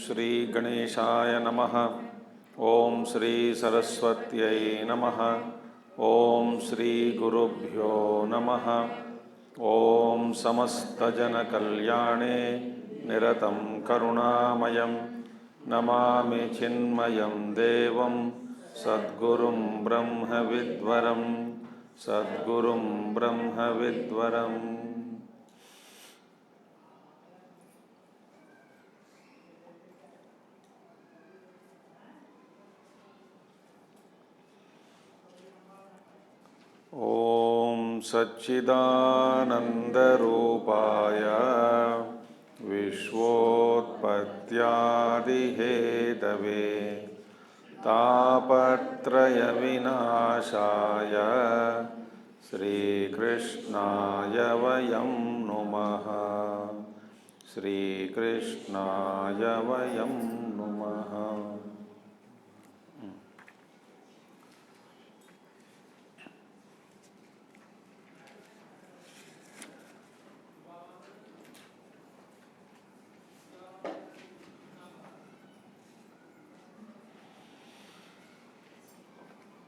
श्री गणेशाय नमः। ओम श्री सरस्वत्यै नमः। ओम श्री गुरुभ्यो नमः। ओम समस्तजनकल्याणे निरतं करुणामयं नमामि चिन्मयं देवं सद्गुरुं ब्रह्मविद्वरं सद्गुरुं ब्रह्मविद्वरम्। ओम सच्चिदानंदरूपाय विश्वोत्पत्त्यादिहेतवे तापत्रयविनाशाय श्रीकृष्णाय वयं नुमः। श्रीकृष्णाय वयं नुमः।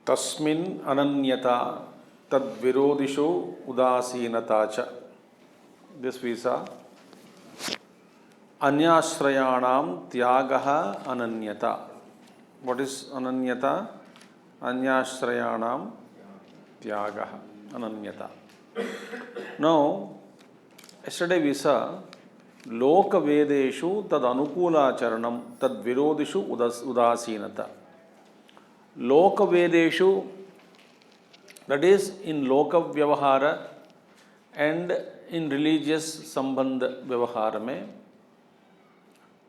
तस्मिन् अनन्यता तद्विरोधिषु उदासीनता च। This we saw. Anyasrayanam tyagaha ananyata. What is ananyata? Anyasrayanam tyagaha ananyata. Now, yesterday we saw loka vedeshu tad anukula charanam tad virodishu udasinata. Loka vedeshu, that is in loka vyavahara and in religious sambandha vyavahara mein,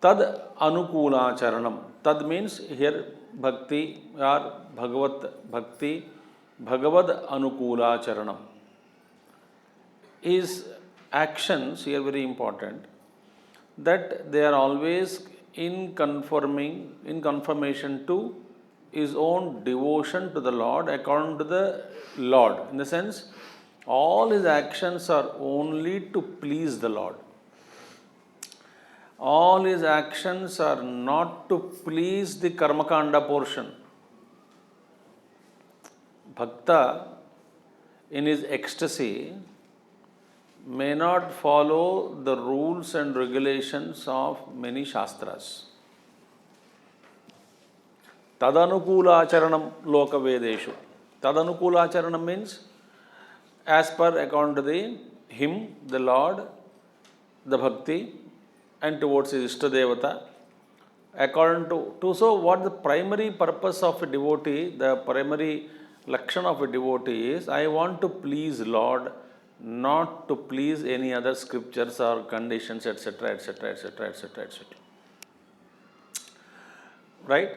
tad anukula charanam. Tad means here bhakti or bhagavat bhakti, bhagavad anukula charanam. His actions here very important, that they are always in conformation to his own devotion to the Lord according to the Lord. In the sense, all his actions are only to please the Lord. All his actions are not to please the karmakanda portion. Bhakta in his ecstasy may not follow the rules and regulations of many shastras. Tadanukula acharanam loka vedeshu. Tadanukula acharanam means as per according to him, the Lord, the bhakti, and towards his Ishtadevata. According to so what the primary purpose of a devotee, the primary lakshana of a devotee is, I want to please Lord, not to please any other scriptures or conditions, etc., etc., etc., etc., etc. Right?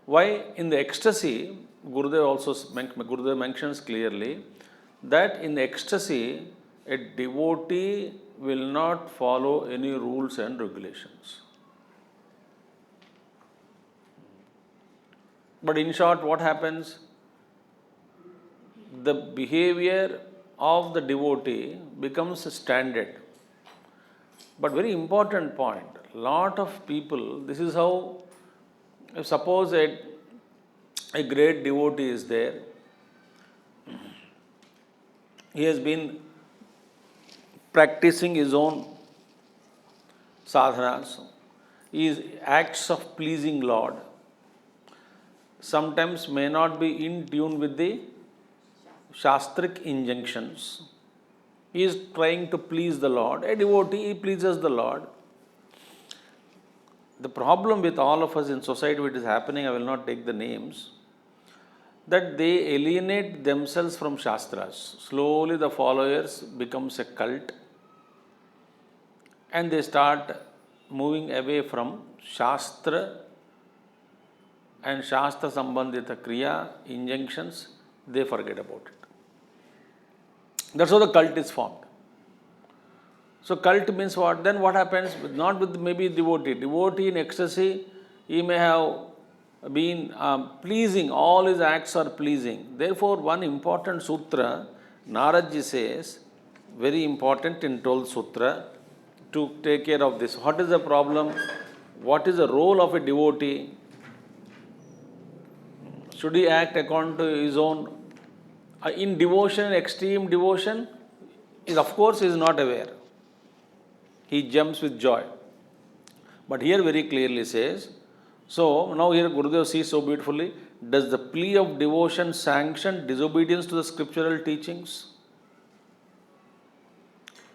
Why? In the ecstasy, Gurudev mentions clearly that in the ecstasy, a devotee will not follow any rules and regulations. But in short, what happens? The behavior of the devotee becomes standard. But very important point, lot of people, this is how, if suppose a great devotee is there, he has been practicing his own sadhanas, his acts of pleasing Lord sometimes may not be in tune with the shastric injunctions. He is trying to please the Lord. A devotee, he pleases the Lord. The problem with all of us in society, which is happening, I will not take the names. that they alienate themselves from Shastras. Slowly the followers becomes a cult and they start moving away from Shastra and Shastra Sambandhita Kriya, injunctions, they forget about it. That's how the cult is formed. So cult means what? Then what happens? Not with maybe devotee. Devotee in ecstasy, he may have been pleasing, all his acts are pleasing. Therefore, one important sutra, Naradji says, very important in 12th sutra, to take care of this. What is the problem? What is the role of a devotee? Should he act according to his own? In devotion, extreme devotion, of course he is not aware. He jumps with joy. But here very clearly says, so now here Gurudev sees so beautifully, does the plea of devotion sanction disobedience to the scriptural teachings?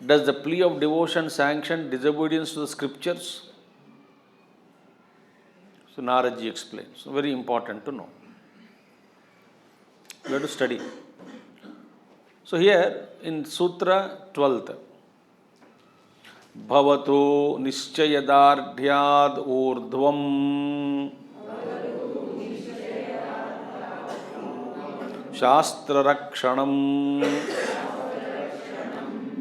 Does the plea of devotion sanction disobedience to the scriptures? So Naradji explains. So very important to know. We have to study. So here in Sutra 12th, Bhavatu Nischayadardhyad Urdhvam Shastra Rakshanam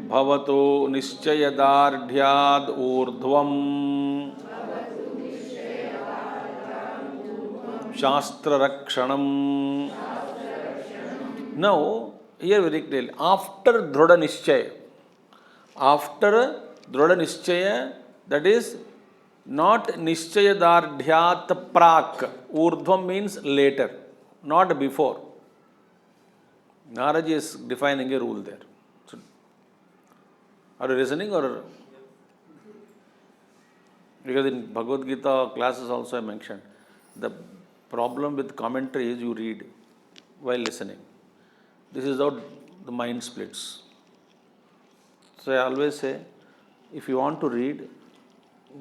Bhavatu Nischayadardhyad Urdhvam Shastra Rakshanam. Now, here very clearly, after Dhrudha Nischaya, that is not Nischayadardhyat Prak. Urdhvam means later, not before. Naradji is defining a rule there. So, are you listening or? Because in Bhagavad Gita classes also I mentioned, the problem with commentary is you read while listening. This is how the mind splits. So I always say, if you want to read,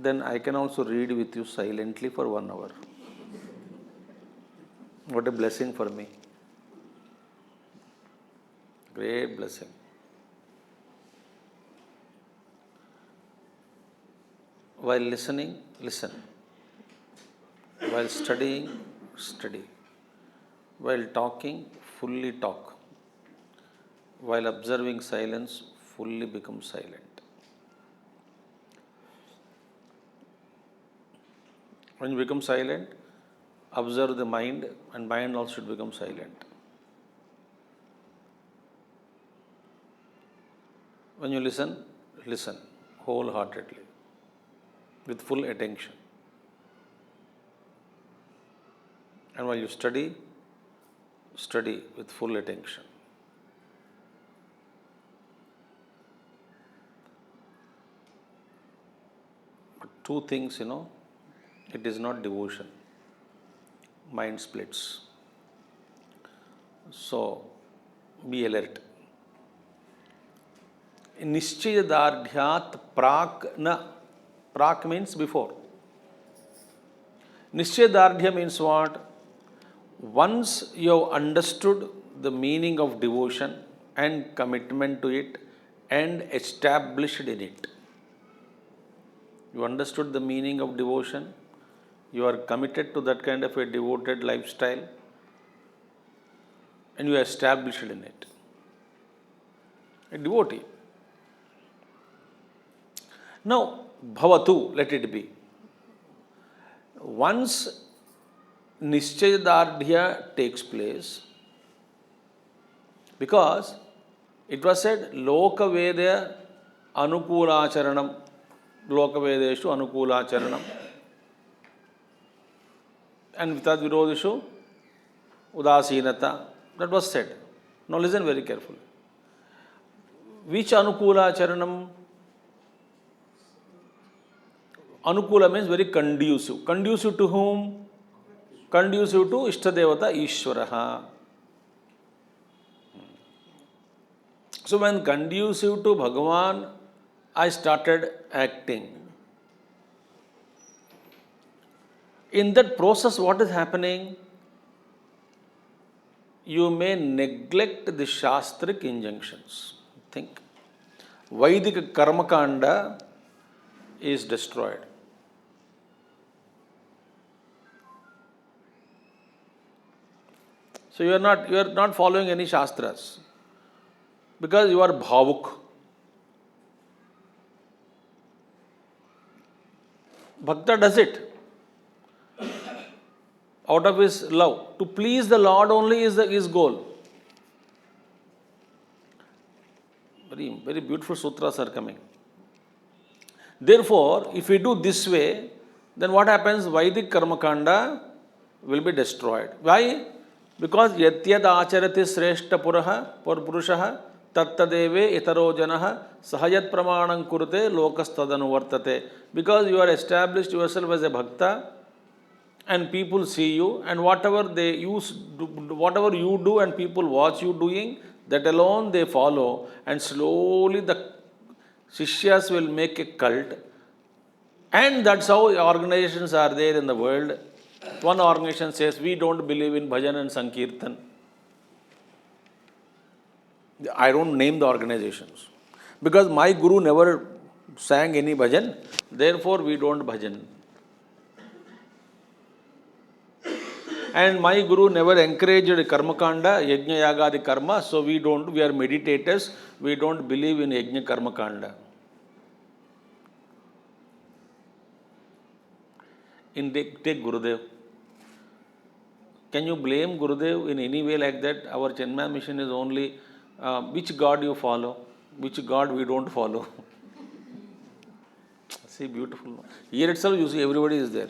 then I can also read with you silently for 1 hour. What a blessing for me. Great blessing. While listening, listen. While studying, study. While talking, fully talk. While observing silence, fully become silent. When you become silent, observe the mind, and mind also should become silent. When you listen, listen wholeheartedly, with full attention. And while you study, study with full attention. But 2 things, it is not devotion. Mind splits. So, be alert. Nischayadardhyat prak na. Prak means before. Nischayadardhya means what? Once you have understood the meaning of devotion and commitment to it and established in it. You understood the meaning of devotion, you are committed to that kind of a devoted lifestyle, and you are established in it. A devotee. Now, bhavatu, let it be. Once Nischayadardhya takes place, because it was said, Loka Veda Anukulacharanam, Loka Vedeshu Anukulacharanam, and Vitad Virodeshu Udasinata. That was said. Now listen very carefully. Which Anukulacharanam? Anukula means very conducive. Conducive to whom? Conducive to Ishtadevata Ishvaraha. So when conducive to Bhagavan, I started acting. In that process, what is happening? you may neglect the Shastric injunctions. Think. Vedic Karmakanda is destroyed. So you are not following any Shastras because you are bhavuk. Bhakta does it out of his love. To please the Lord only is his goal. Very, very beautiful sutras are coming. Therefore, if we do this way, then what happens? Vedic Karmakanda will be destroyed. Why? Because yatyad acharati sreshta purushaha tattadeve itaro janaha sahayat pramanam kurute lokastadanu vartate. Because you are established yourself as a bhakta and people see you, and whatever you do and people watch you doing, that alone they follow, and slowly the Shishyas will make a cult, and that's how organizations are there in the world. One organization says, we don't believe in bhajan and sankirtan. I don't name the organizations because my guru never sang any bhajan, therefore we don't bhajan. And my guru never encouraged karmakanda, yajna yagadi karma, so we are meditators, we don't believe in yajna karmakanda. Take Gurudev. Can you blame Gurudev in any way like that? Our Chinmaya mission is only which God you follow, which God we don't follow. See, beautiful. Here itself you see everybody is there.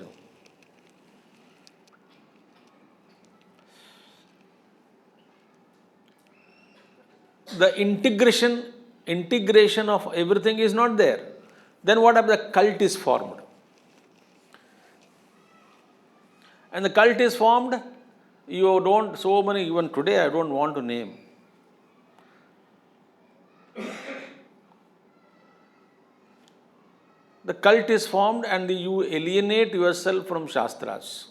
The integration of everything is not there. Then what happens? The cult is formed. And the cult is formed, even today I don't want to name. The cult is formed and you alienate yourself from Shastras.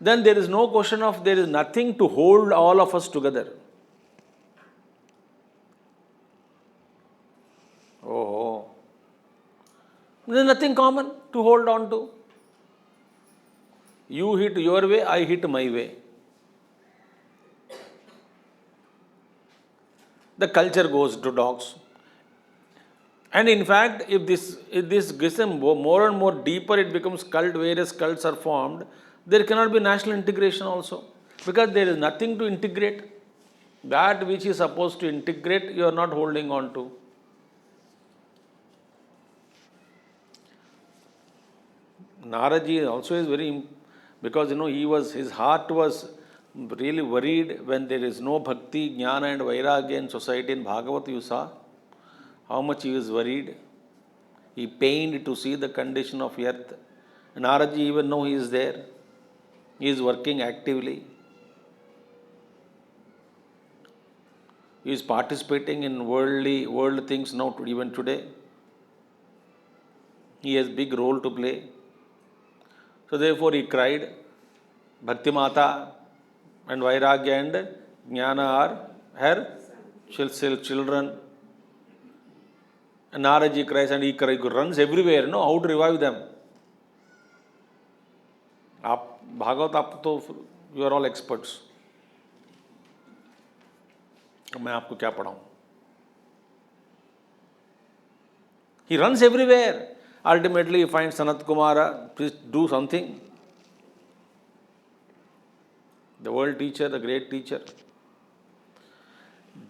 Then there is no question of, there is nothing to hold all of us together. Oh, there is nothing common to hold on to. You hit your way, I hit my way. The culture goes to dogs. And in fact, if this gets more and more deeper, it becomes cult, various cults are formed, there cannot be national integration also. Because there is nothing to integrate. That which is supposed to integrate, you are not holding on to. Naraji also is very, because his heart was really worried when there is no bhakti, jnana and vairagya in society. In Bhagavat you saw how much he was worried. He pained to see the condition of earth. Naraji, even though he is there, he is working actively. He is participating in world things now, even today. He has big role to play. So therefore he cried, Bhakti Mata and Vairagya and Jnana are her children. And Naraji cries and he runs everywhere, how to revive them. Bhagavat, you are all experts. मैं आपको क्या पढ़ाऊं? He runs everywhere. Ultimately, he finds Sanat Kumara, please do something. The world teacher, the great teacher.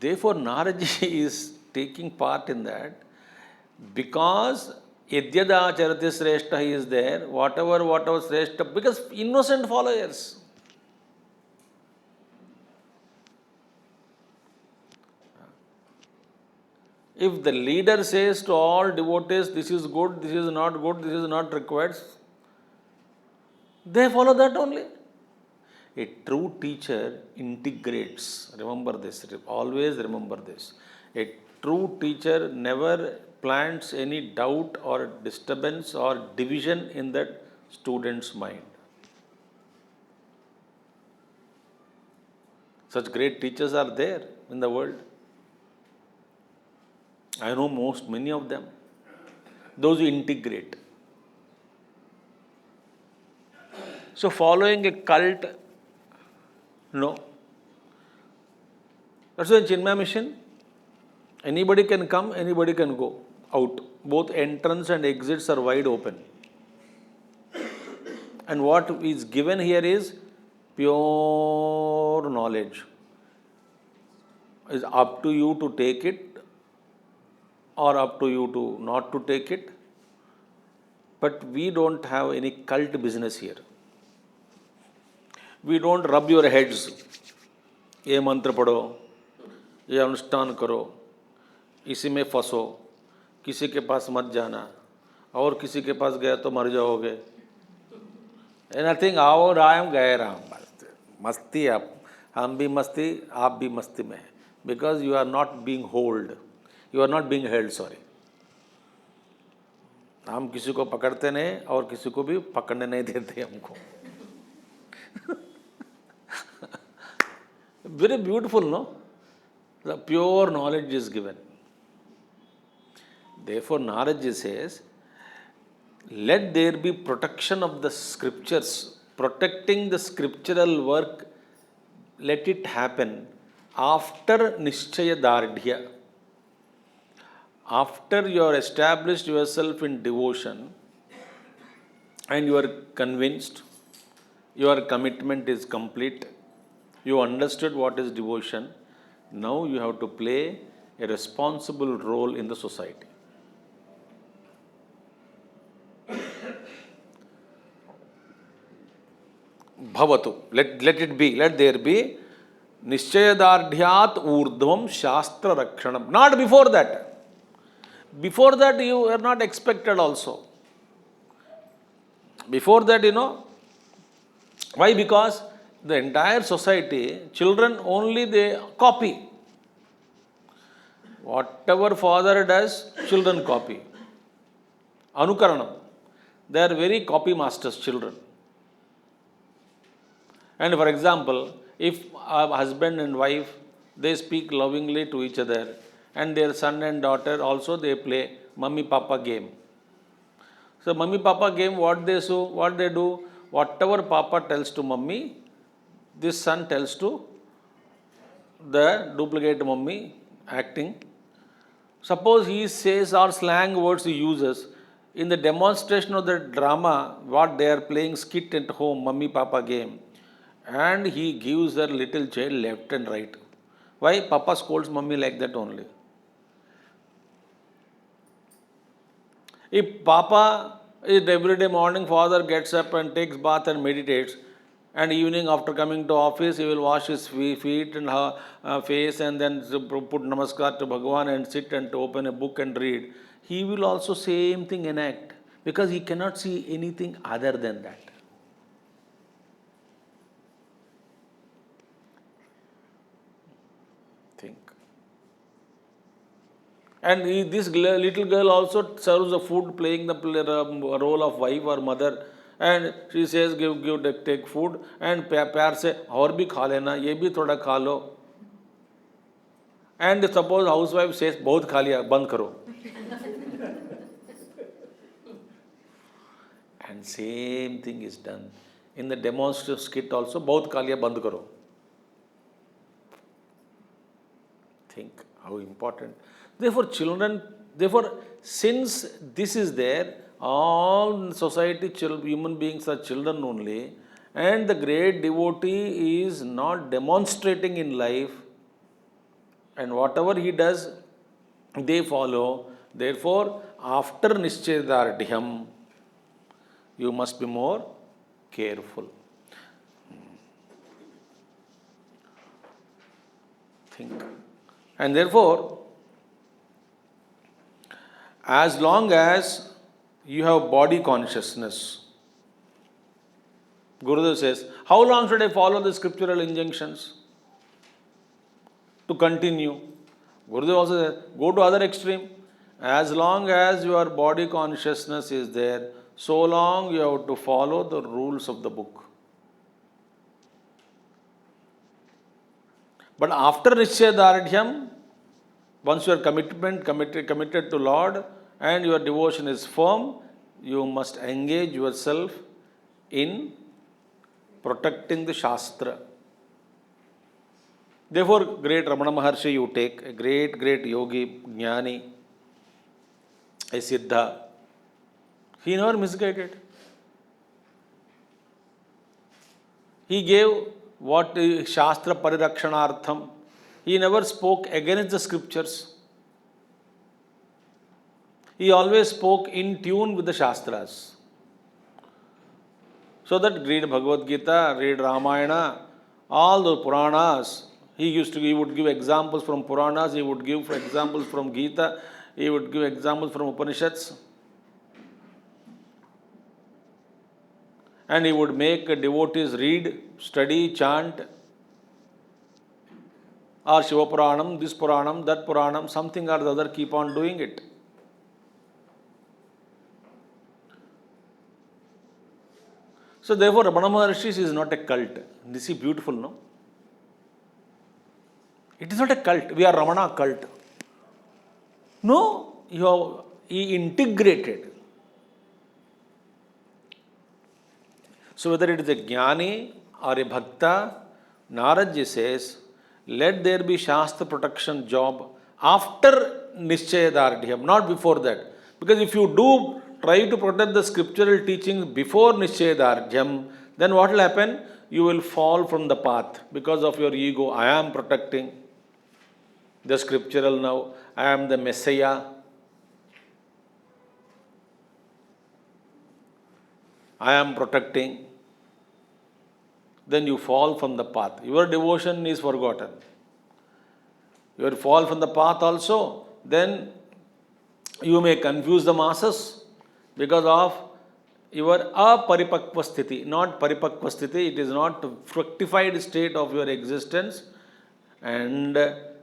Therefore, Naraji is taking part in that because Yadyada Charati Sreshta, he is there, whatever Sreshta, because innocent followers. If the leader says to all devotees, this is good, this is not good, this is not required, they follow that only. A true teacher integrates. Remember this, always remember this. A true teacher never plants any doubt or disturbance or division in that student's mind. Such great teachers are there in the world. I know many of them. Those who integrate. So following a cult, no. That's why in Chinmaya Mission, anybody can come, anybody can go out. Both entrance and exits are wide open. And what is given here is pure knowledge. It's up to you to take it or up to you to not to take it. But we don't have any cult business here. We don't rub your heads. ये मंत्र पढ़ो, ये अनुष्ठान करो, इसी में फंसो, किसी के पास मत जाना, और किसी के पास गया तो मर जाओगे. Nothing, आओ राम गए राम. मस्ती आप, हम भी मस्ती, आप भी मस्ती में. Because you are not being held. You are not being held, sorry. हम किसी को पकड़ते नहीं और किसी को भी पकड़ने नहीं देते हमको. Very beautiful, no? The pure knowledge is given. Therefore, Naraji says, let there be protection of the scriptures, protecting the scriptural work, let it happen after Nishchaya Dardhya. After you are established yourself in devotion and you are convinced, your commitment is complete, you understood what is devotion, now you have to play a responsible role in the society. Bhavatu, let it be, let there be Nishchayadardhyat urdhvam shastra rakshanam. Not before that. Before that you are not expected also. Before that, why? Because the entire society, children only they copy. Whatever father does, children copy. Anukaranam. They are very copy masters, children. And for example, if a husband and wife, they speak lovingly to each other, and their son and daughter also they play mummy papa game. So mummy papa game, what they do, whatever papa tells to mummy, this son tells to the duplicate mummy acting. Suppose he says or slang words he uses, in the demonstration of the drama, what they are playing skit at home, mummy papa game, and he gives their little child left and right. Why? Papa scolds mummy like that only. If papa is every day morning, father gets up and takes bath and meditates, and evening after coming to office, he will wash his feet and face and then put namaskar to Bhagavan and sit and to open a book and read. He will also same thing enact because he cannot see anything other than that. Think. And this little girl also serves the food, playing the role of wife or mother. And she says, take food. And प्यार से और भी खा लेना, ये भी थोड़ा खा लो. And suppose housewife says, बहुत खा लिया, बंद करो. And same thing is done in the demonstrative skit also. बहुत खा लिया, बंद करो. Think how important. Therefore, since this is there, all society, human beings are children only, and the great devotee is not demonstrating in life, and whatever he does, they follow. Therefore, after Nishchayadardhyam, you must be more careful. Think. And therefore, as long as you have body consciousness, Gurudev says, how long should I follow the scriptural injunctions? To continue. Gurudev also says, go to other extreme. As long as your body consciousness is there, so long you have to follow the rules of the book. But after Nischayadardhyam, once you are committed to Lord and your devotion is firm, you must engage yourself in protecting the Shastra. Therefore, great Ramana Maharshi you take, a great yogi, jnani, a siddha, he never misguided. He gave what Shastra Paridakshanartham. He never spoke against the scriptures. He always spoke in tune with the Shastras. So that read Bhagavad Gita, read Ramayana, all the Puranas. He would give examples from Puranas, he would give examples from Gita, he would give examples from Upanishads. And he would make devotees read, study, chant, or Shiva Puranam, this Puranam, that Puranam, something or the other, keep on doing it. So therefore, Ramana Maharshi is not a cult. This is beautiful, no? It is not a cult. We are Ramana cult. No, he integrated. So whether it is a jnani or a bhakta, Narad says, let there be Shastra protection job after Nischayadardhyam, not before that. Because if you do try to protect the scriptural teachings before Nischayadardhyam, then what will happen? You will fall from the path because of your ego. I am protecting the scriptural now. I am the Messiah. I am protecting. Then you fall from the path. Your devotion is forgotten. You will fall from the path also. Then you may confuse the masses because of your aparipakva sthiti, not paripakva sthiti. It is not fructified state of your existence, and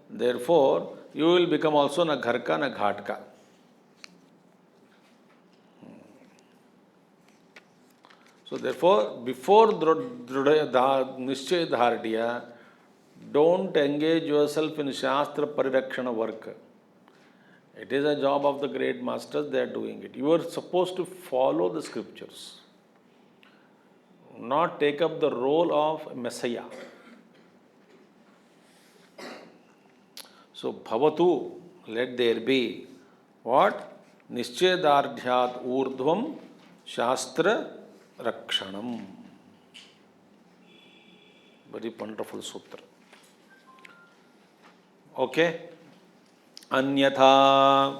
therefore you will become also na gharka na ghatka. So therefore, before Nischayadardhya, don't engage yourself in Shastra Paridakshana work. It is a job of the great masters, they are doing it. You are supposed to follow the scriptures, not take up the role of Messiah. So, bhavatu, let there be what? Nischayadardhyat urdhvam Shastra Rakshanam. Very wonderful sutra. Okay. Anyatha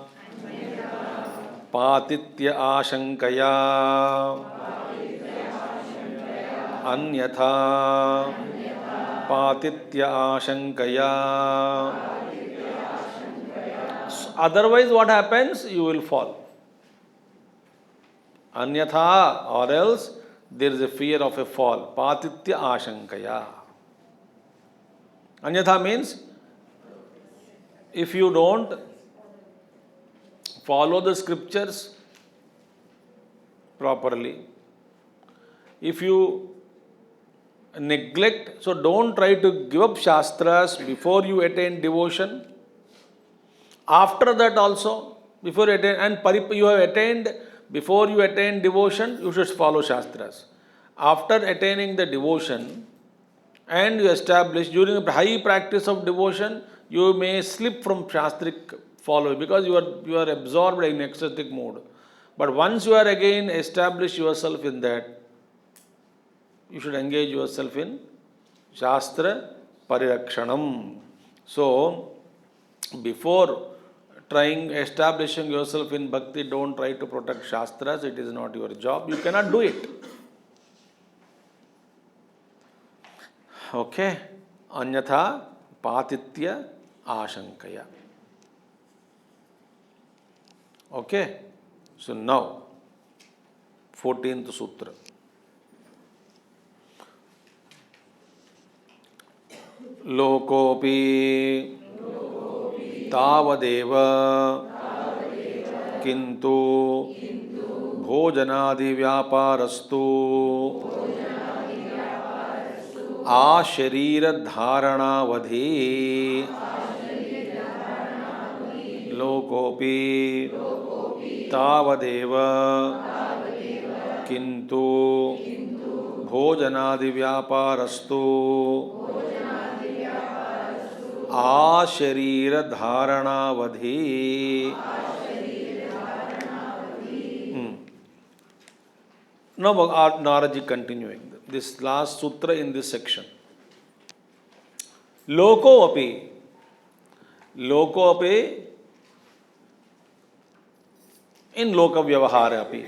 patitya ashankaya. Anyatha patitya ashankaya. Otherwise, what happens? You will fall. Anyatha, or else there is a fear of a fall. Patitya ashankaya. Anyatha means if you don't follow the scriptures properly, if you neglect, so don't try to give up Shastras before you attain devotion. After that also, before you attain, and you have attained, before you attain devotion, you should follow Shastras. After attaining the devotion, and you establish, during the high practice of devotion, you may slip from Shastric following because you are absorbed in ecstatic mood. But once you are again establish yourself in that, you should engage yourself in Shastra Paridakshanam. So, before establishing yourself in bhakti, don't try to protect Shastras. It is not your job. You cannot do it. Okay. Anyatha patitya ashankaya. Okay. So now, 14th Sutra. Lokopi tavadeva kintu bhojanadi vyaparastu आ शरीर धारणावधि लोकोपि तावदेव किंतु भोजनादि व्यापारस्तु आ शरीर धारणावधि. Now Narada continuing this last sutra in this section. Loko api in loka vyavahara api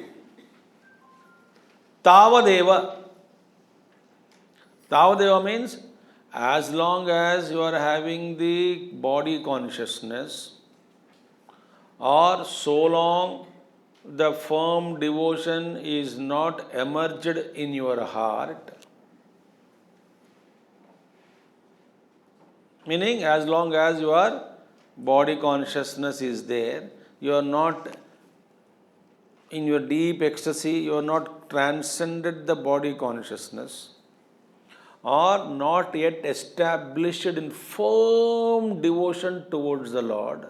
Tavadeva means as long as you are having the body consciousness, or so long the firm devotion is not emerged in your heart, meaning as long as your body consciousness is there, you are not in your deep ecstasy, you are not transcended the body consciousness, or not yet established in firm devotion towards the Lord.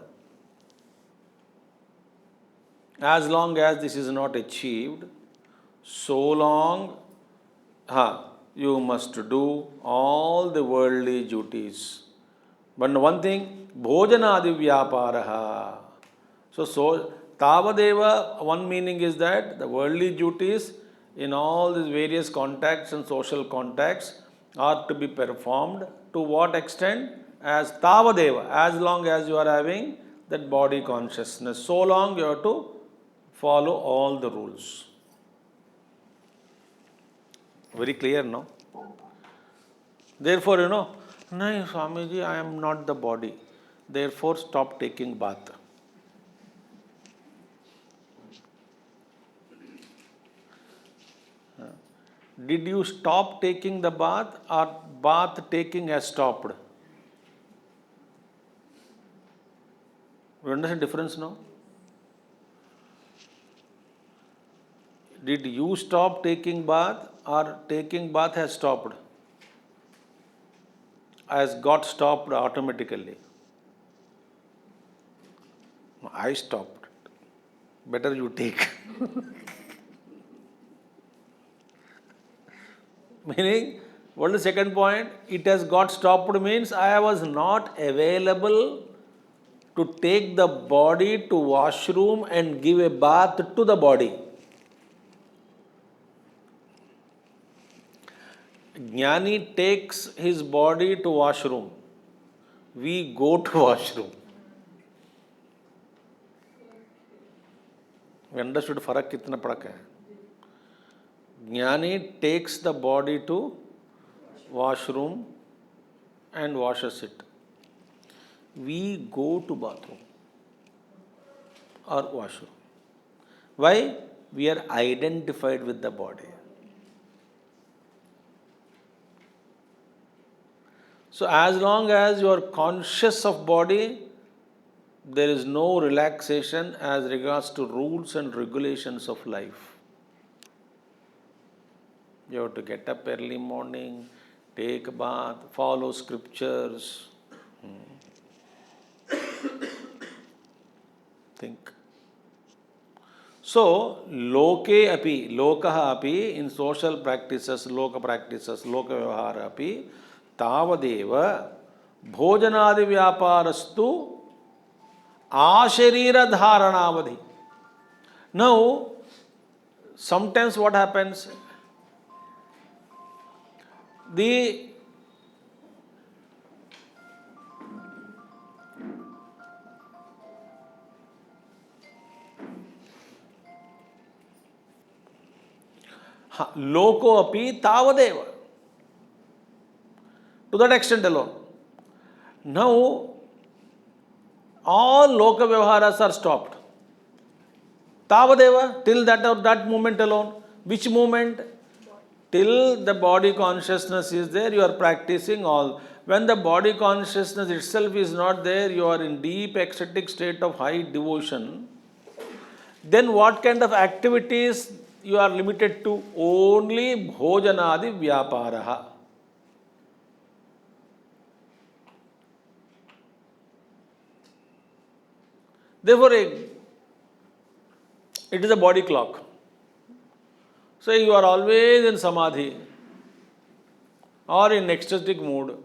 As long as this is not achieved, so long you must do all the worldly duties. But one thing, bhojanadi vyaparaha. So tavadeva, one meaning is that the worldly duties in all these various contacts and social contacts are to be performed. To what extent? As tavadeva, as long as you are having that body consciousness, so long you have to follow all the rules. Very clear, no? Therefore, no, Swamiji, I am not the body. Therefore, stop taking bath. Did you stop taking the bath, or bath taking has stopped? You understand the difference now? Did you stop taking bath, or taking bath has stopped? Has got stopped automatically? I stopped. Better you take. Meaning, what is the second point? It has got stopped means I was not available to take the body to washroom and give a bath to the body. Jnani takes his body to washroom. We go to washroom. We understood farak kitna padak hai. Jnani takes the body to washroom and washes it. We go to bathroom or washroom. Why? We are identified with the body. So as long as you are conscious of body, there is no relaxation as regards to rules and regulations of life. You have to get up early morning, take a bath, follow scriptures. Think. So, lokaha api, in social practices, loka vyavahara api, tavadeva bhojanadi vyaparastu asharira dharanavadhi. Now, sometimes what happens? The loko api tavadeva. To that extent alone. Now, all loka vyavaharas are stopped. Tavadeva, till that moment alone. Which moment? Till the body consciousness is there, you are practicing all. When the body consciousness itself is not there, you are in deep ecstatic state of high devotion. Then what kind of activities you are limited to? Only bhojanadi vyaparaha. Therefore, it is a body clock. So you are always in samadhi or in ecstatic mood.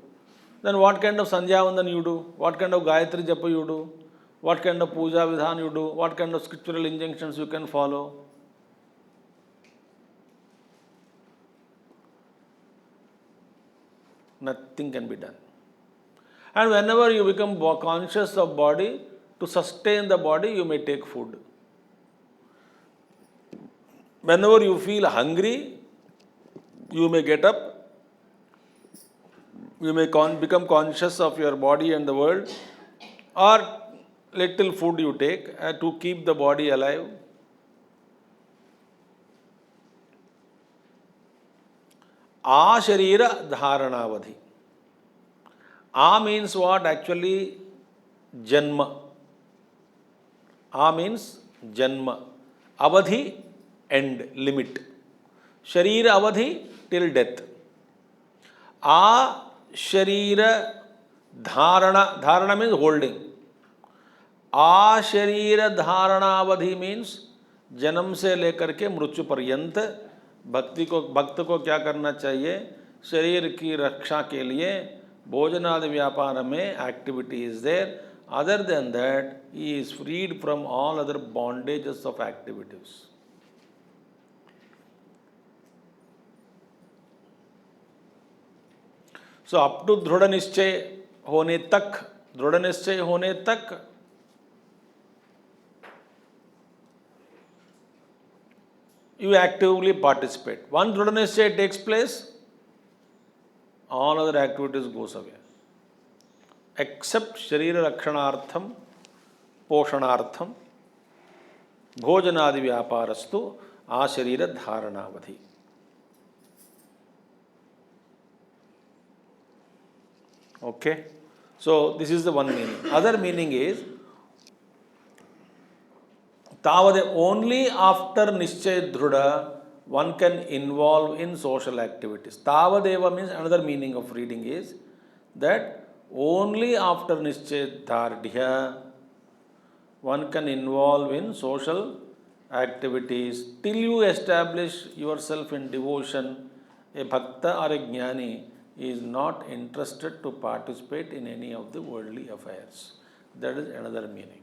Then what kind of Sandhya Vandan you do? What kind of Gayatri Japa you do? What kind of Puja Vidhan you do? What kind of scriptural injunctions you can follow? Nothing can be done. And whenever you become conscious of body, to sustain the body, you may take food. Whenever you feel hungry, you may get up. You may become conscious of your body and the world, or little food you take to keep the body alive. A sharira dharanavadhi. A means what? Actually, janma. A means janma. Avadhi, end, limit. Sharira avadhi, till death. A sharira dharana. Dharana means holding. आ शरीर धारणावधि means जन्म से लेकर के मृत्यु पर्यंत भक्त को क्या करना चाहिए? शरीर की रक्षा के लिए भोजनादि व्यापार में activity is there. Other than that he is freed from all other bondages of activities. So up to दृढ़ निश्चय होने तक you actively participate. Once Dhrudha Nischaya takes place, all other activities goes away. Except Sharira Rakshanartham, Poshanartham, Bhojanadi Vyaparastu, Asharira Dharanavadhi. Okay? So, this is the one meaning. Other meaning is, Tavade, only after Nischay Dhrudha one can involve in social activities. Tavadeva means, another meaning of reading is that only after Nischay Dhardhya one can involve in social activities. Till you establish yourself in devotion, a bhakta or a jnani is not interested to participate in any of the worldly affairs. That is another meaning.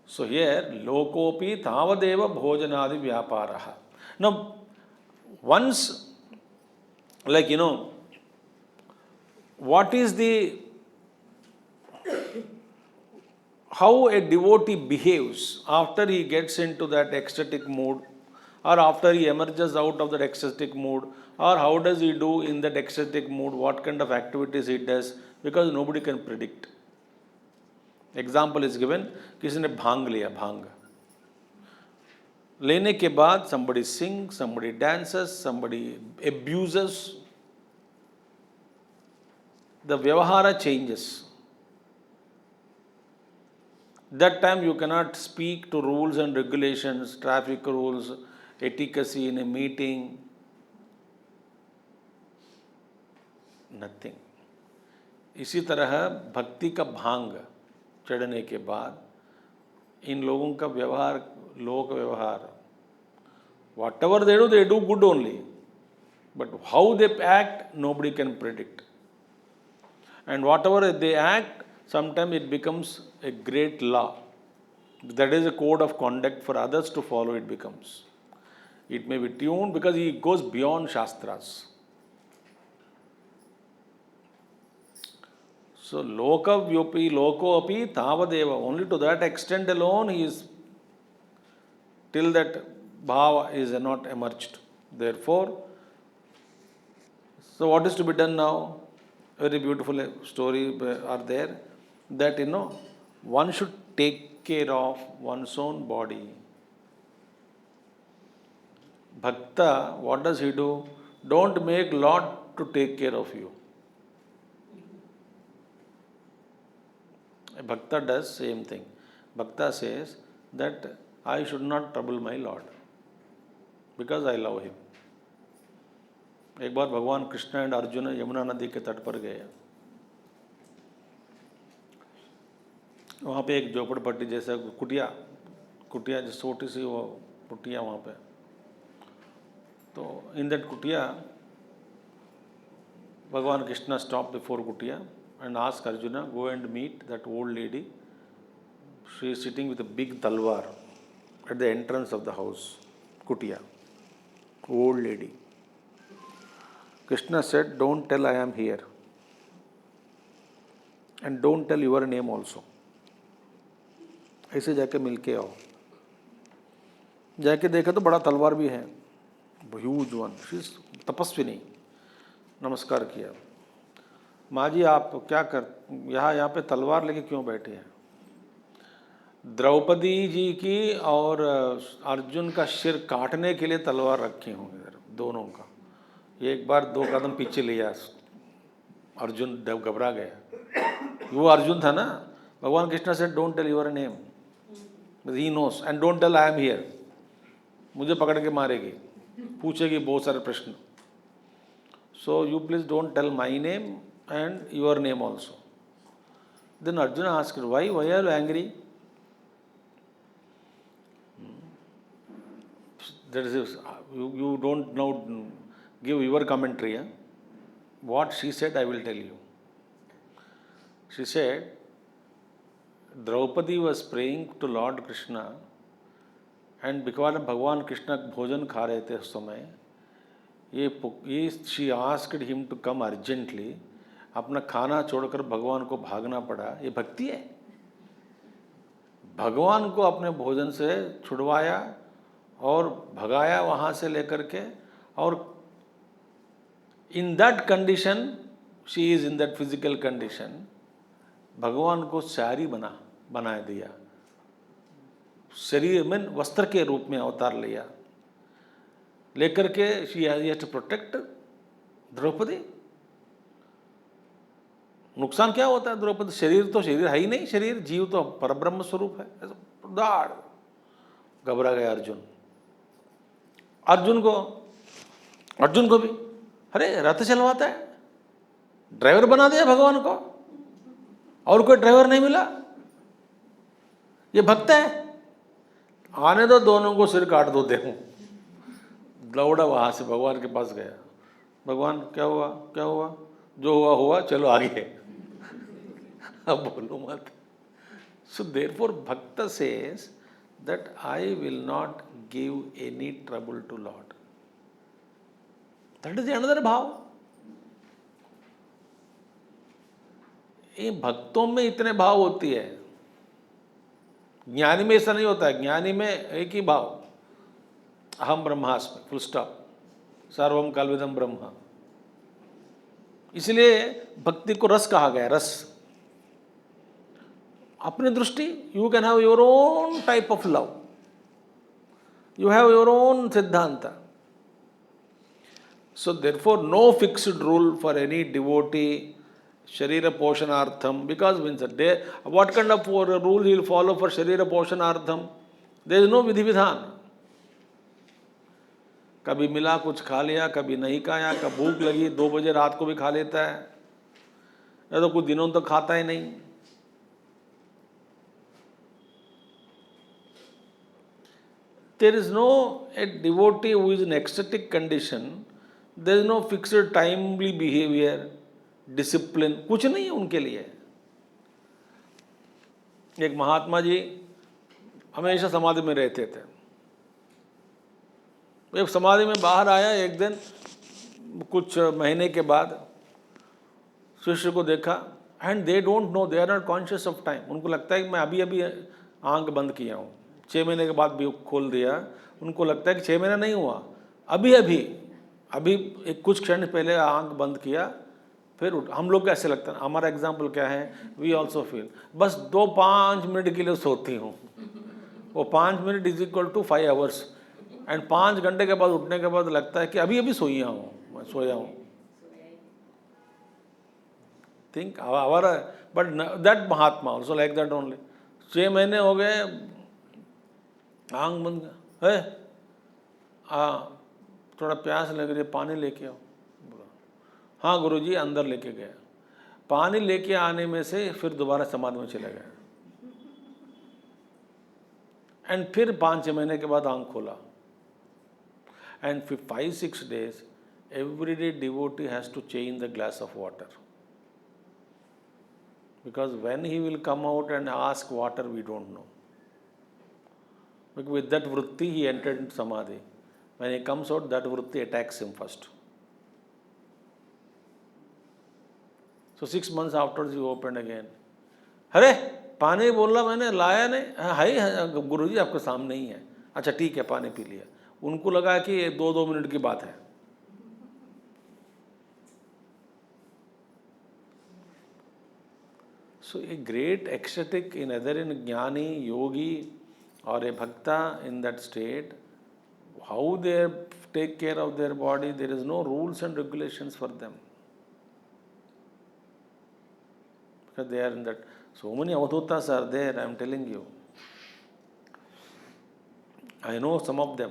So here, lokopi tavadeva bhojanadi vyaparaha. Now, once, like, what is how a devotee behaves after he gets into that ecstatic mood, or after he emerges out of that ecstatic mood, or how does he do in that ecstatic mood, what kind of activities he does, because nobody can predict. Example is given, किसी ने भांग लिया, भांग लेने के बाद somebody sings, somebody dances, somebody abuses, the vyavahara changes. That time you cannot speak to rules and regulations, traffic rules, etiquette in a meeting, nothing. इसी तरह भक्ति का भांग चढ़ने के बाद इन लोगों का व्यवहार, लोक व्यवहार, whatever they do good only, but how they act nobody can predict. And whatever they act, sometimes it becomes a great law. That is a code of conduct for others to follow. It becomes, it may be tuned because it goes beyond shastras. So, loko api tavadeva, only to that extent alone he is, till that bhava is not emerged. Therefore, so what is to be done now? Very beautiful story are there, that one should take care of one's own body. Bhakta, what does he do? Don't make lot to take care of you. A bhakta does same thing. Bhakta says that I should not trouble my Lord because I love him. एक बार भगवान Krishna and Arjun Yamuna नदी के तट पर गए. वहाँ पे एक झोपड़पट्टी जैसा कुटिया कुटिया जो छोटी सी वो कुटिया वहाँ पे, तो इन दैट कुटिया भगवान कृष्णा स्टॉप बिफोर कुटिया and ask Arjuna, go and meet that old lady. She is sitting with a big talwar at the entrance of the house, kutia. Old lady. Krishna said, don't tell I am here. And don't tell your name also. ऐसे जाके मिलके आओ. जाके देखा तो बड़ा तलवार भी है, huge one. She is तपस्विनी. नमस्कार किया. माँ जी आप क्या कर यहाँ पे तलवार लेके क्यों बैठे हैं? द्रौपदी जी की और अर्जुन का सिर काटने के लिए तलवार रखी होंगी इधर दोनों का. एक बार 2 कदम पीछे लिया, अर्जुन घबरा गया. वो अर्जुन था ना. भगवान कृष्णा से don't tell your name, he knows, and don't tell I am here. मुझे पकड़ के मारेगी, पूछेगी बहुत सारे प्रश्न. So you please don't tell my name and your name also. Then Arjuna asked, why are you angry? That is, you don't now give your commentary. What she said, I will tell you. She said, Draupadi was praying to Lord Krishna, and because भगवान कृष्ण भोजन खा रहे थे उस समय, ये she asked him to come urgently. अपना खाना छोड़कर भगवान को भागना पड़ा. ये भक्ति है. भगवान को अपने भोजन से छुड़वाया और भगाया वहाँ से लेकर के, और in that condition, she is in that physical condition, भगवान को सारी बना दिया. शरीर में वस्त्र के रूप में अवतार लिया, लेकर के she has to protect Draupadi. नुकसान क्या होता है द्रौपदी? शरीर तो शरीर है ही नहीं, शरीर जीव तो परब्रह्म स्वरूप है. दाड़ घबरा गया अर्जुन. अर्जुन को भी अरे रथ चलवाता है, ड्राइवर बना दिया भगवान को, और कोई ड्राइवर नहीं मिला. ये भक्त है, आने दो, दोनों को सिर काट दो देखूं. दौड़ा वहां से भगवान के पास गया. भगवान क्या हुआ? क्या हुआ? जो हुआ हुआ, चलो आगे. अब बोलो मत. So therefore Bhakta says that I will not give any trouble to Lord. That is the another भाव. ये भक्तों में इतने भाव होती है, ज्ञानी में ऐसा नहीं होता है. ज्ञानी में एक ही भाव, अहम ब्रह्मास्मि, फुल स्टॉप, सर्वम कल्विदम ब्रह्म. इसलिए भक्ति को रस कहा गया. रस अपनी दृष्टि, you can have your own type of love, you have your own सिद्धांत. So therefore no fixed rule for any devotee शरीर पोषणार्थम, because means what kind of rule he will follow for शरीर पोषणार्थम? देयर इज नो विधि विधान. कभी मिला कुछ खा लिया, कभी नहीं खाया, कभी भूख लगी 2 बजे रात को भी खा लेता है, या तो कुछ दिनों तक खाता ही नहीं. There is no a devotee who is in ecstatic condition. There is no fixed timely behavior, discipline, कुछ नहीं है उनके लिए. एक महात्मा जी हमेशा समाधि में रहते थे. एक समाधि में बाहर आया एक दिन, कुछ महीने के बाद शिष्य को देखा, and they don't know, they are not conscious of time. उनको लगता है कि मैं अभी अभी आंख बंद किया हूँ. 6 महीने के बाद भी खोल दिया. उनको लगता है कि 6 महीना नहीं हुआ, अभी एक कुछ क्षण पहले आंख बंद किया, फिर उठ. हम लोग को ऐसे लगता है. हमारा एग्जाम्पल क्या है? वी ऑल्सो फील बस 2-5 मिनट के लिए सोती हूँ. वो 5 minute is equal to 5 hours, and 5 घंटे के बाद उठने के बाद लगता है कि अभी सोया हूँ. Think hour, but that Mahatma also like that only. 6 महीने हो गए, आंख बंद है, थोड़ा प्यास लग रही है, पानी लेके आओ. हाँ गुरुजी, अंदर लेके गया. पानी लेके आने में से फिर दोबारा समाधि में चला गया. एंड फिर 5-6 महीने के बाद आंख खोला. And for 5-6 days, every day devotee has to change the glass of water. Because when he will come out and ask water, we don't know. Because with that vritti, he entered into samadhi. When he comes out, that vritti attacks him first. So 6 months afterwards, he opened again. अरे पानी बोला मैंने, लाया नहीं. है गुरुजी आपके सामने ही है. अच्छा ठीक है, पानी पी लिया. उनको लगा कि 2 मिनट की बात है. So a great ecstatic, in either in jnani, yogi, or a bhakta in that state, how they take care of their body, there is no rules and regulations for them. Because they are in that. So many avadhutas are there, I am telling you. I know some of them.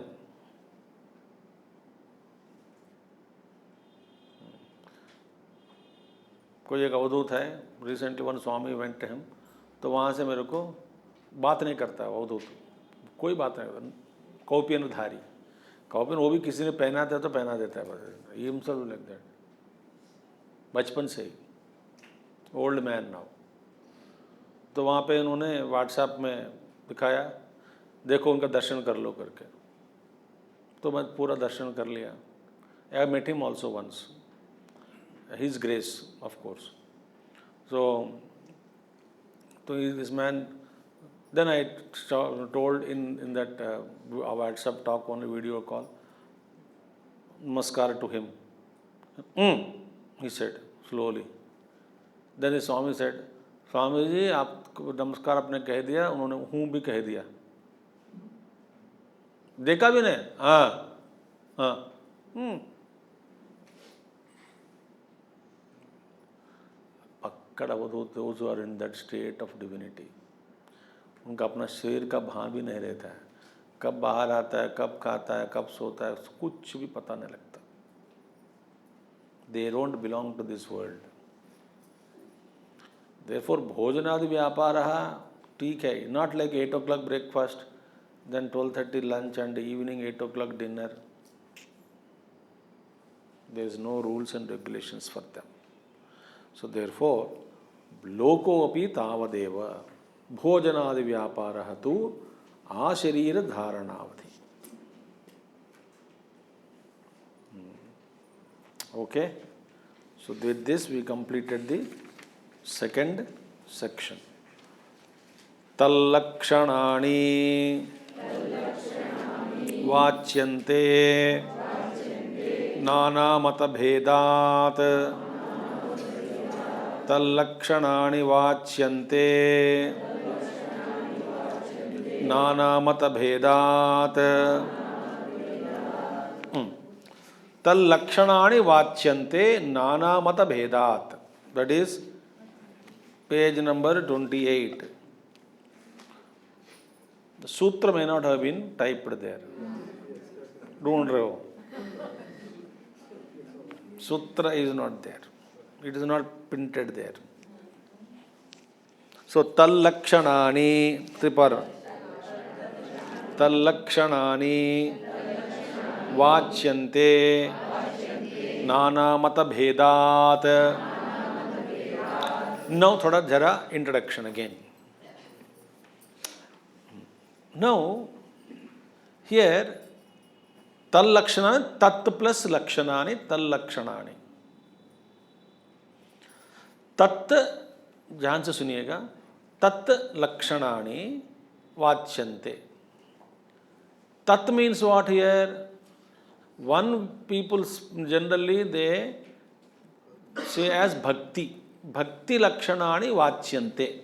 कोई एक अवधूत है, recently one swami went to him, तो वहाँ से मेरे को बात नहीं करता है अवधूत, कोई बात नहीं करता. कौपियन धारी, कौपियन वो भी किसी ने पहना था तो पहना देता है, ही हिमसेल्फ लाइक दैट, बचपन से ही, ओल्ड मैन नाउ. तो वहाँ पे इन्होंने व्हाट्सएप में दिखाया, देखो उनका दर्शन कर लो करके. तो मैं पूरा दर्शन कर लिया. I met him also once, His grace, of course. So this man, then I told in that WhatsApp talk, on a video call, namaskar to him. He said slowly. Then the Swami said, Swami ji, आपको नमस्कार आपने कह दिया, उन्होंने हूँ भी कह दिया. देखा भी नहीं. हाँ. पक्कड़ अवधूत, those who are in that state of divinity, उनका अपना शरीर का भान भी नहीं रहता है. कब बाहर आता है, कब खाता है, कब सोता है, कुछ भी पता नहीं लगता. They don't belong to this world. Therefore, भोजनादि व्यापारः ठीक है, not like 8 o'clock breakfast, then 12:30 lunch and evening 8 o'clock dinner. There is no rules and regulations for them. So therefore, loko api tavadeva bhojanadi vyaparaha tu asharira dharanavadhi. Okay? So with this we completed the second section. Tallakshanani vachyante nana mata bhedat. तल्लक्षणानि वाच्यन्ते नानामतभेदात्. तल्लक्षणानि वाच्यन्ते नानामतभेदात्. That is page number 28. The sutra may not have been typed there. ढूंढ रहे हो, sutra is not there. It is not printed there. So tallakshanani, tripar, tallakshanani vachyante nana mata bhedat. Now thoda jara introduction again. Now here tallakshanani, tat plus lakshanani, tallakshanani. तत्, ध्यान से सुनिएगा, तत् लक्षणानि वाच्यन्ते. Tat means what here? One people generally they say as bhakti. Bhakti lakshanani vachyante.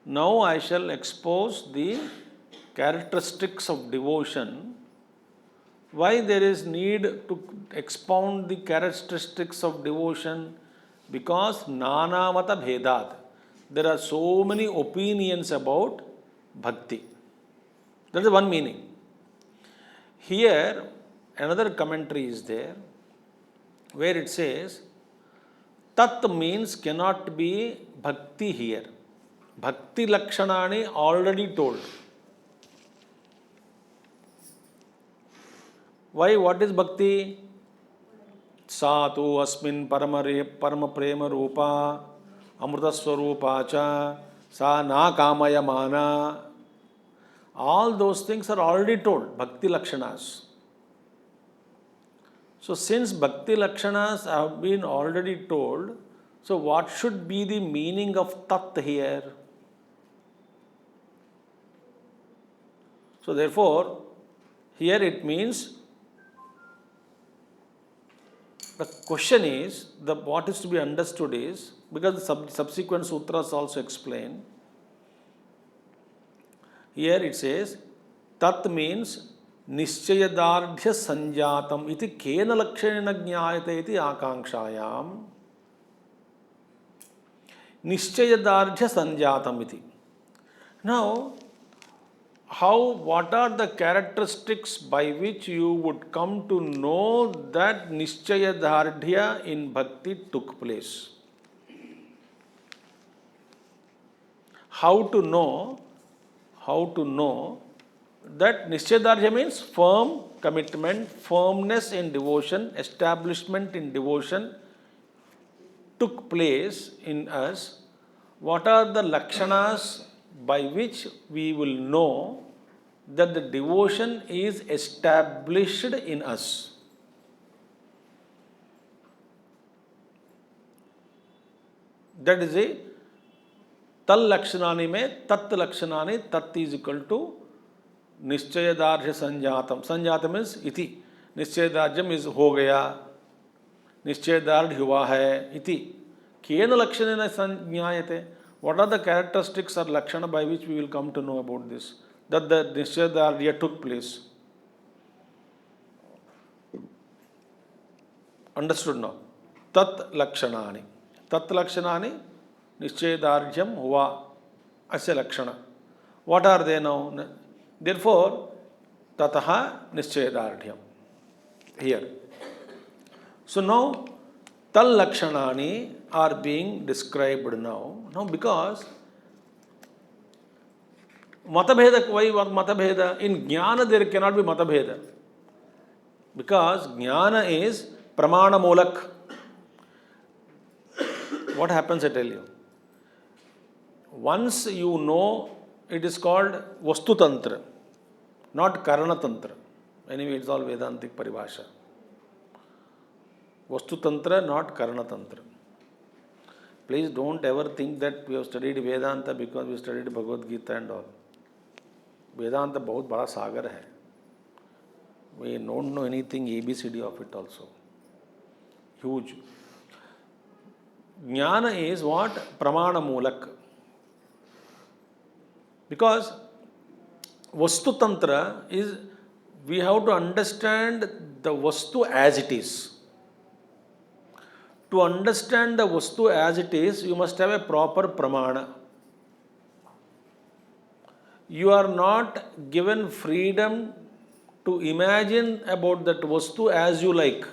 Now I shall expose the characteristics of devotion. Why there is need to expound the characteristics of devotion? Because nana mata bhedat. There are so many opinions about bhakti. That is one meaning. Here another commentary is there where it says tat means cannot be bhakti here. Bhakti Lakshanani already told. Why? What is Bhakti? Satu asmin parama prema rupa amrita swarupa cha sa na kamaya mana. All those things are already told, Bhakti Lakshanas. So since Bhakti Lakshanas have been already told, so what should be the meaning of Tat here? So therefore, here it means, the question is, what is to be understood is, because the subsequent sutras also explain, here it says, Tat means Nishchayadardhya sanjatam iti kena lakshanena jnayate iti akankszayam. Nishchayadardhya sanjatam iti. Now, what are the characteristics by which you would come to know that Nishchayadardhya in Bhakti took place? How to know that Nishchayadardhya means firm commitment, firmness in devotion, establishment in devotion took place in us. What are the lakshanas by which we will know that the devotion is established in us? That is a Tal Lakshanani mein Tat Lakshanani, Tat is equal to Nishchayadardhya sanjatam. Sanjatam is iti. Nishchayadardhyam is ho gaya. Nishchayadardhya hua hai iti. Kena lakshanena sanjnayate. What are the characteristics or lakshana by which we will come to know about this? That the Nishchayadardhya took place. Understood now? Tat Lakshanani. Tat Lakshanani, Nishchayadardhyam huwa. Asya lakshana. What are they now? Therefore, Tataha Nishchayadardhyam. Here. So now, Tal Lakshanani are being described now. Now, because Matabheda, why Matabheda? In Jnana there cannot be Matabheda. Because Jnana is Pramana Molak. What happens, I tell you. Once you know, it is called Vastu Tantra, not Karana Tantra. Anyway, it's all Vedantic Paribhasha. Vastu Tantra, not Karana Tantra. Please don't ever think that we have studied Vedanta because we studied Bhagavad Gita and all. Vedanta बहुत बड़ा सागर है. We don't know anything ABCD of it also. Huge. Jnana is what? Pramana Mulak. Because Vastu Tantra is, we have to understand the Vastu as it is. To understand the Vastu as it is, you must have a proper Pramana. You are not given freedom to imagine about that Vastu as you like.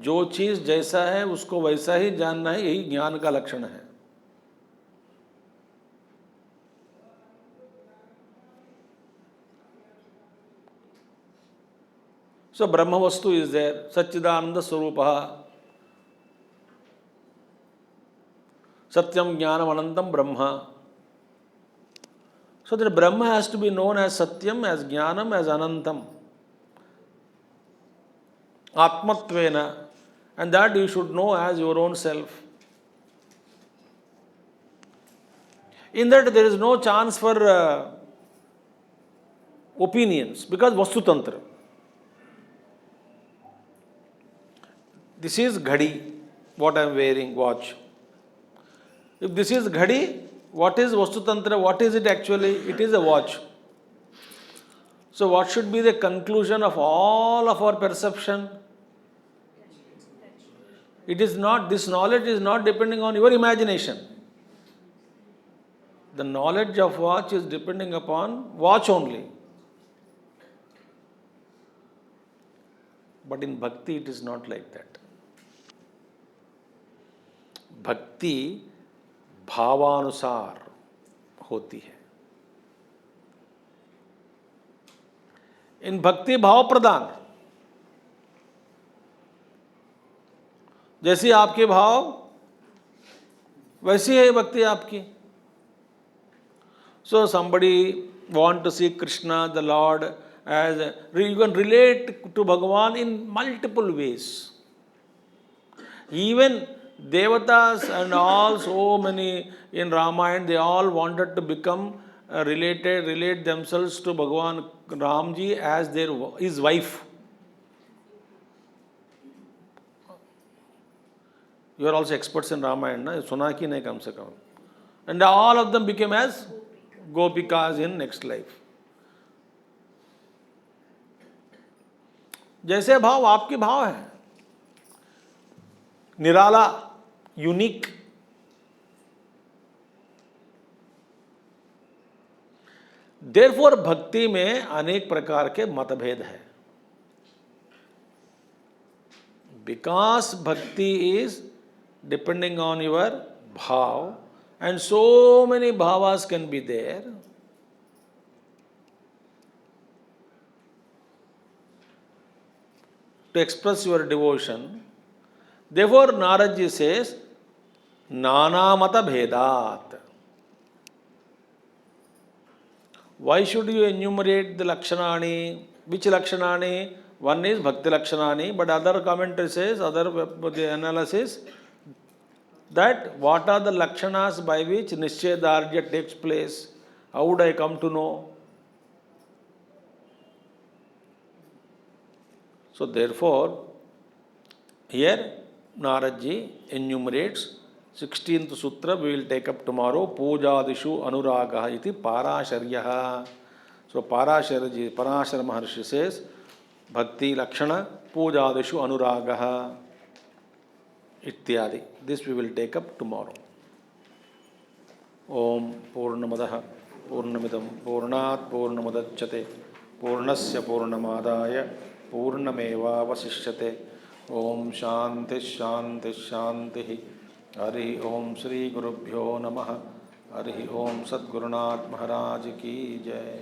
जो चीज जैसा है उसको वैसा ही जानना है, यही ज्ञान का लक्षण है. So Brahma Vastu is there, Satchidananda Swarupaha, Satyam Jnanam Anantam Brahma. So that Brahma has to be known as Satyam, as Jnanam, as Anantam. Atmatvena, and that you should know as your own self. In that there is no chance for opinions, because Vastu Tantra. This is Ghadi, what I am wearing, watch. If this is Ghadi, what is Vastu Tantra? What is it actually? It is a watch. So what should be the conclusion of all of our perception? It is not, this knowledge is not depending on your imagination. The knowledge of watch is depending upon watch only. But in bhakti it is not like that. भक्ति भावानुसार होती है. इन भक्ति भाव प्रदान, जैसी आपके भाव वैसी है भक्ति आपकी. So somebody want to see Krishna, the Lord, as you can relate to Bhagavan in multiple ways. Even Devatas and all, so many in Ramayana, they all wanted to become relate themselves to Bhagavan Ramji as his wife. You are also experts in Ramayana, na? Suna ki nahi kam se kam. And all of them became as Gopikas in next life. जैसे भाव आपके भाव है, निराला, unique. Therefore भक्ति में अनेक प्रकार के मतभेद है. बिकॉज भक्ति इज डिपेंडिंग ऑन योर भाव, and so many bhavas can be there. To express your devotion. Therefore, Narada says, Nana Mata Bhedat. Why should you enumerate the Lakshanani? Which Lakshanani? One is Bhakti Lakshanani, but other commentary says, the analysis, that what are the Lakshanas by which Nishchedarya takes place? How would I come to know? So therefore, here Naradji enumerates 16th Sutra, we will take up tomorrow. Pujadishu Anuragaha iti Parasharyaha. So Parashara Maharshi says, Bhakti Lakshana Pujadishu Anuragaha Ityadi. This we will take up tomorrow. Om Purnamadaha Purnamidam Purnat Purnamadachyate Purnasya Purnamadaya Purnameva Vasishyate. Om Shanti Shanti Shanti. Hari Om Shri Gurubhyo Namaha. Hari Om Sadgurunath Maharaj Ki Jai.